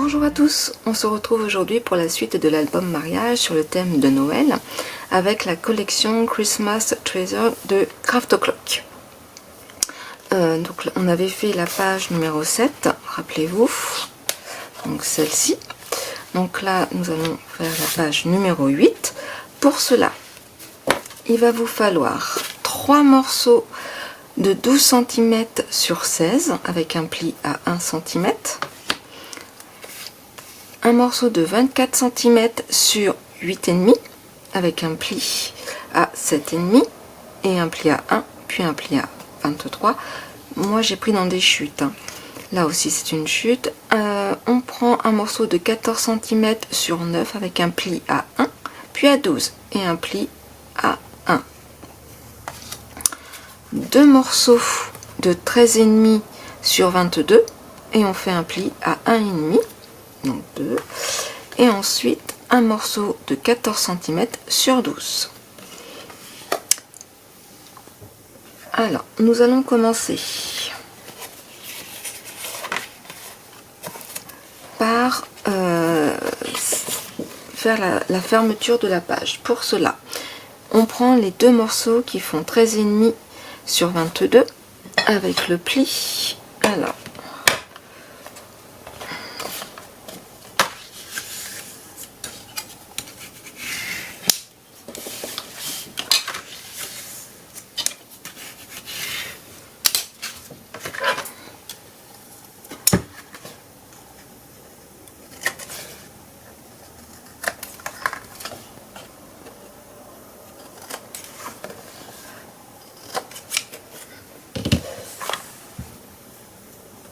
Bonjour à tous, on se retrouve aujourd'hui pour la suite de l'album mariage sur le thème de Noël avec la collection Christmas Treasure de Craftoclock. Donc on avait fait la page numéro 7, rappelez-vous, donc celle-ci. Donc là nous allons faire la page numéro 8. Pour cela, il va vous falloir 3 morceaux de 12 cm sur 16 avec un pli à 1 cm. Un morceau de 24 cm sur 8,5 avec un pli à 7,5 et un pli à 1 puis un pli à 23. Moi j'ai pris dans des chutes, hein. Là aussi c'est une chute. On prend un morceau de 14 cm sur 9 avec un pli à 1 puis à 12 et un pli à 1. Deux morceaux de 13,5 sur 22 et on fait un pli à 1,5. Donc 2, et ensuite un morceau de 14 cm sur 12. Alors nous allons commencer par faire la fermeture de la page. Pour cela on prend les deux morceaux qui font 13,5 sur 22 avec le pli. Alors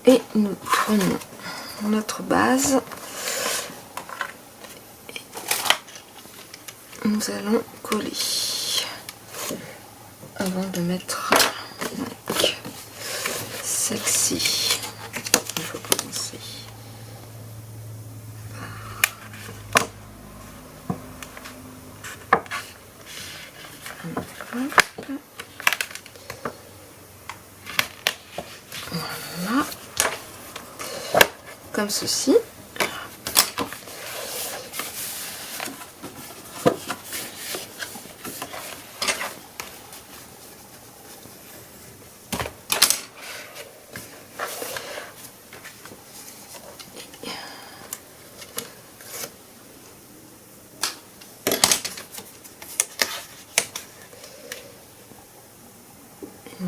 et nous prenons notre base, nous allons coller avant de mettre celle-ci. Il faut commencer par voilà, comme ceci.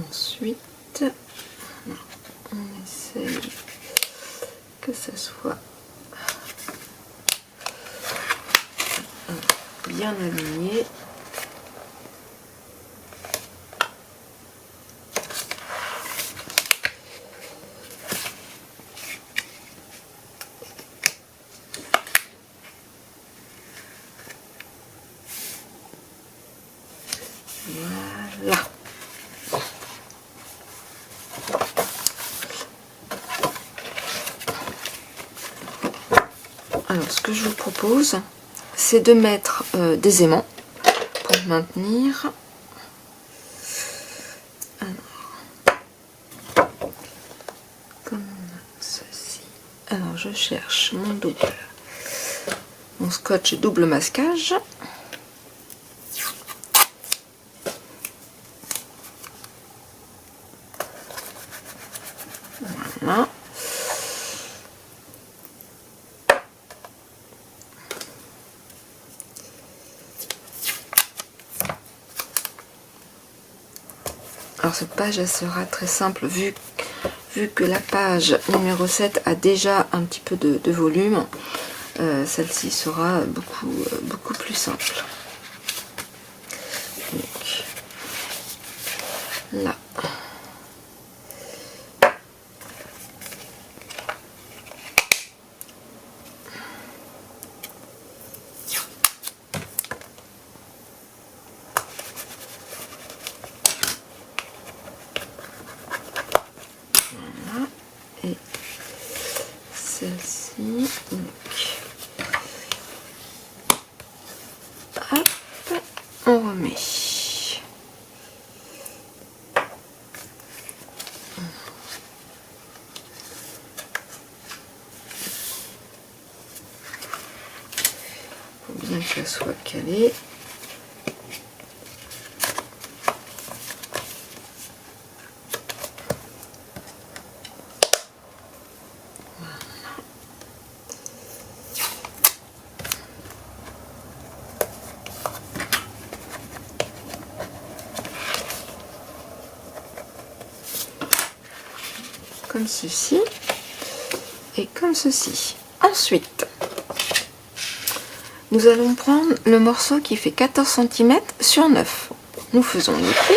Ensuite, on essaye que ça soit bien aligné. Voilà. Alors ce que je vous propose, c'est de mettre des aimants pour maintenir. Alors, comme ceci. Alors je cherche mon scotch double masquage. Voilà. Alors cette page elle sera très simple vu que la page numéro 7 a déjà un petit peu de volume. Celle-ci sera beaucoup plus simple. Donc, là. Et celle-ci, hop, on remet. faut bien qu'elle soit calée. Comme ceci et comme ceci. Ensuite, nous allons prendre le morceau qui fait 14 cm sur 9. Nous faisons les plis.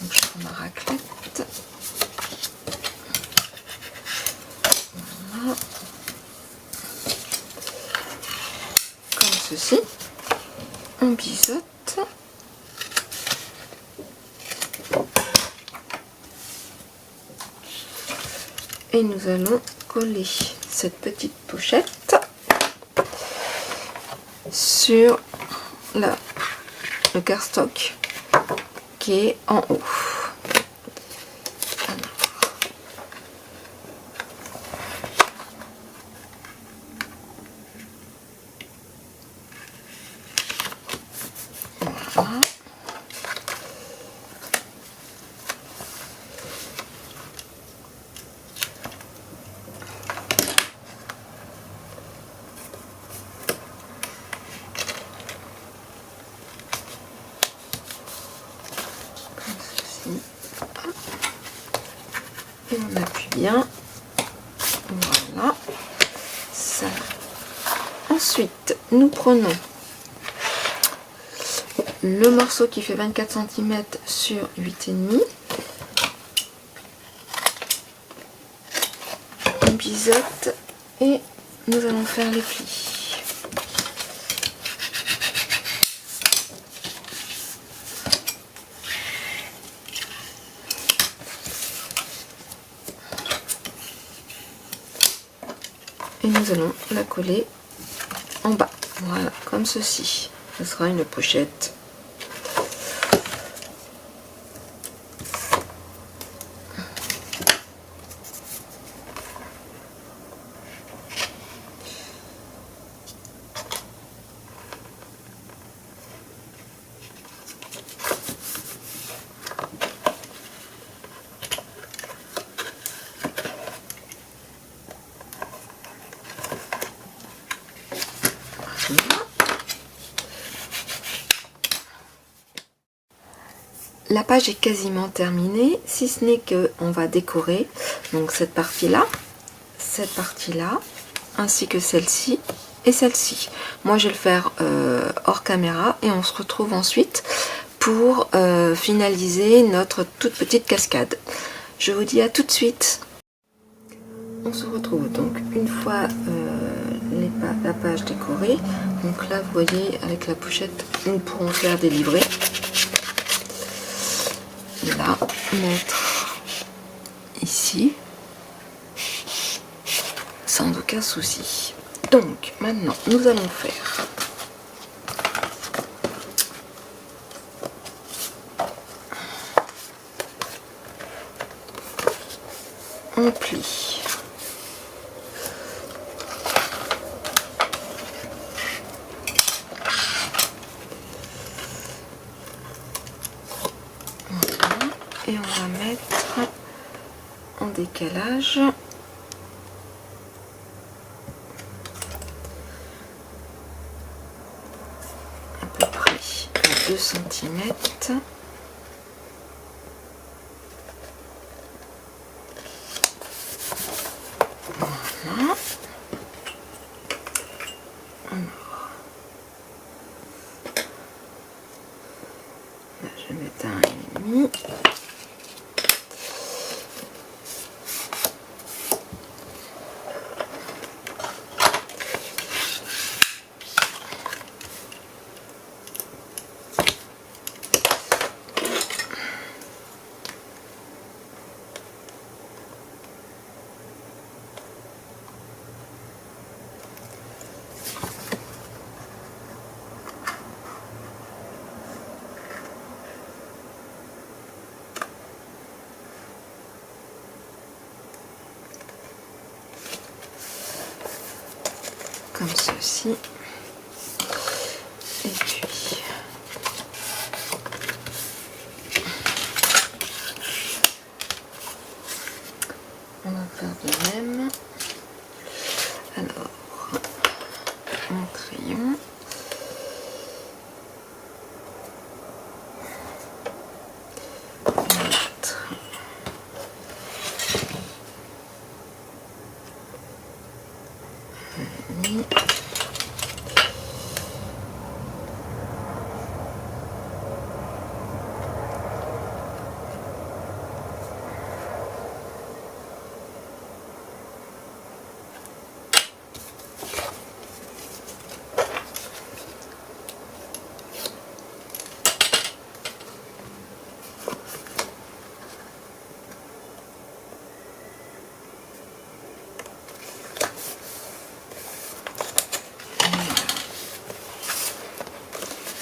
Donc, je prends ma raclette. Voilà. Comme ceci. On biseaute. Et nous allons coller cette petite pochette sur le cardstock qui est en haut. Voilà. Et on appuie bien. Voilà. Ça. Ensuite, nous prenons le morceau qui fait 24 cm sur 8,5. On biseaute et nous allons faire les plis. Et nous allons la coller en bas, voilà, comme ceci. Ce sera une pochette. La page est quasiment terminée, si ce n'est que on va décorer donc cette partie-là, ainsi que celle-ci et celle-ci. Moi, je vais le faire hors caméra et on se retrouve ensuite pour finaliser notre toute petite cascade. Je vous dis à tout de suite. On se retrouve donc une fois la page décorée. Donc là, vous voyez, avec la pochette, nous pourrons faire des livrets. Là, mettre ici sans aucun souci. Donc maintenant nous allons faire un pli. Et on va mettre en décalage à peu près à 2 cm. Voilà. Alors, là, je vais mettre 1,5. comme ceci. Et puis on va faire de même. Alors, mon crayon.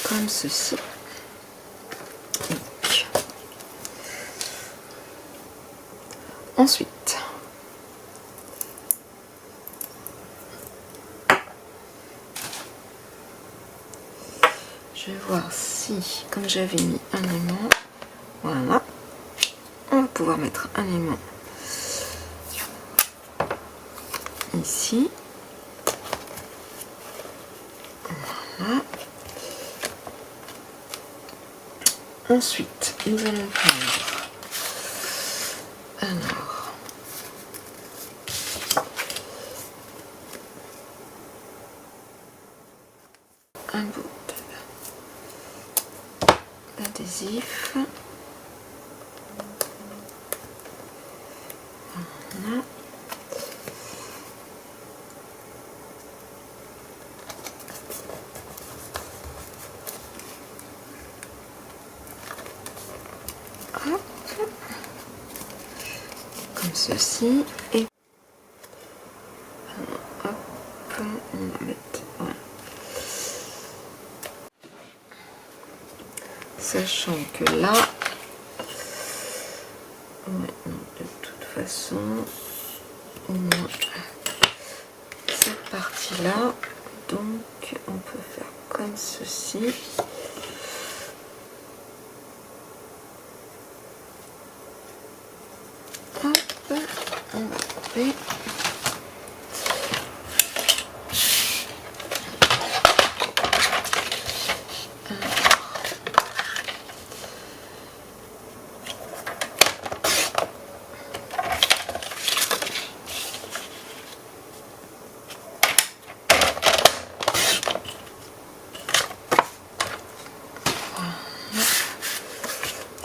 Comme ceci. Ensuite, je vais voir si, comme j'avais mis un aimant, voilà, on va pouvoir mettre un aimant ici. Voilà. Ensuite, nous allons prendre alors un bout d'adhésif. Voilà. Hop. Comme ceci. Et hop, on va mettre, voilà. Sachant que là, ouais, non, de toute façon, au moins cette partie là, donc on peut faire comme ceci. Hop, on va couper.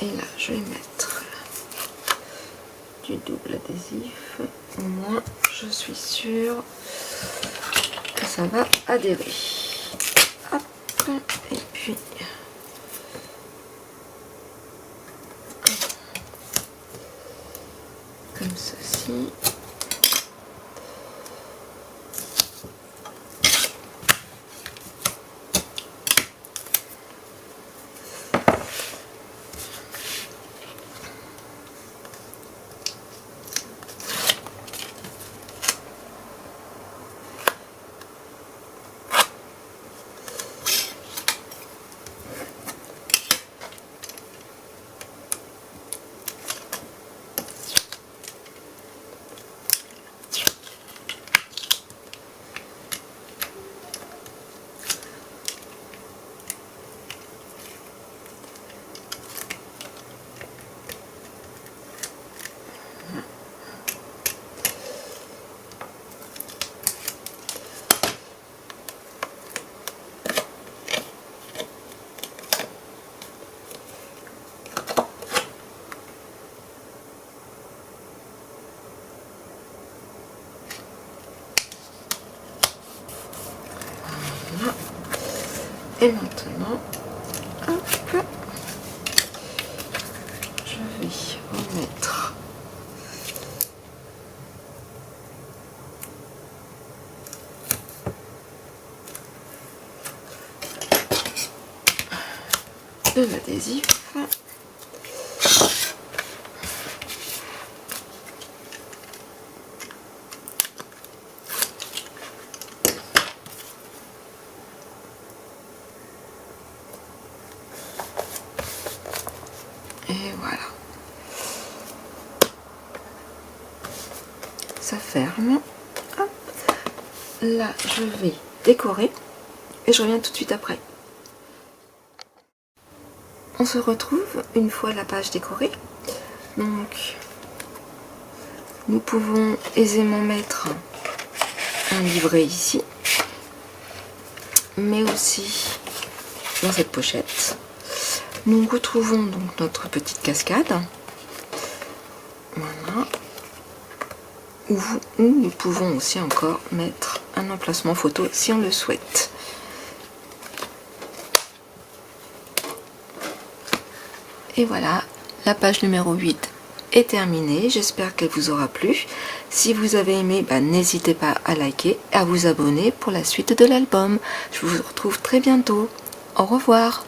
Et là, je vais mettre du double adhésif. Au moins, je suis sûre que ça va adhérer. Hop, et puis comme ceci. Et maintenant, hop, je vais remettre de l'adhésif. Et voilà. Ça ferme. Hop. Là, je vais décorer et je reviens tout de suite après. On se retrouve une fois la page décorée. Donc, nous pouvons aisément mettre un livret ici, mais aussi dans cette pochette. Nous retrouvons donc notre petite cascade. Voilà. Où nous pouvons aussi encore mettre un emplacement photo si on le souhaite. Et voilà, la page numéro 8 est terminée. J'espère qu'elle vous aura plu. Si vous avez aimé, n'hésitez pas à liker et à vous abonner pour la suite de l'album. Je vous retrouve très bientôt. Au revoir.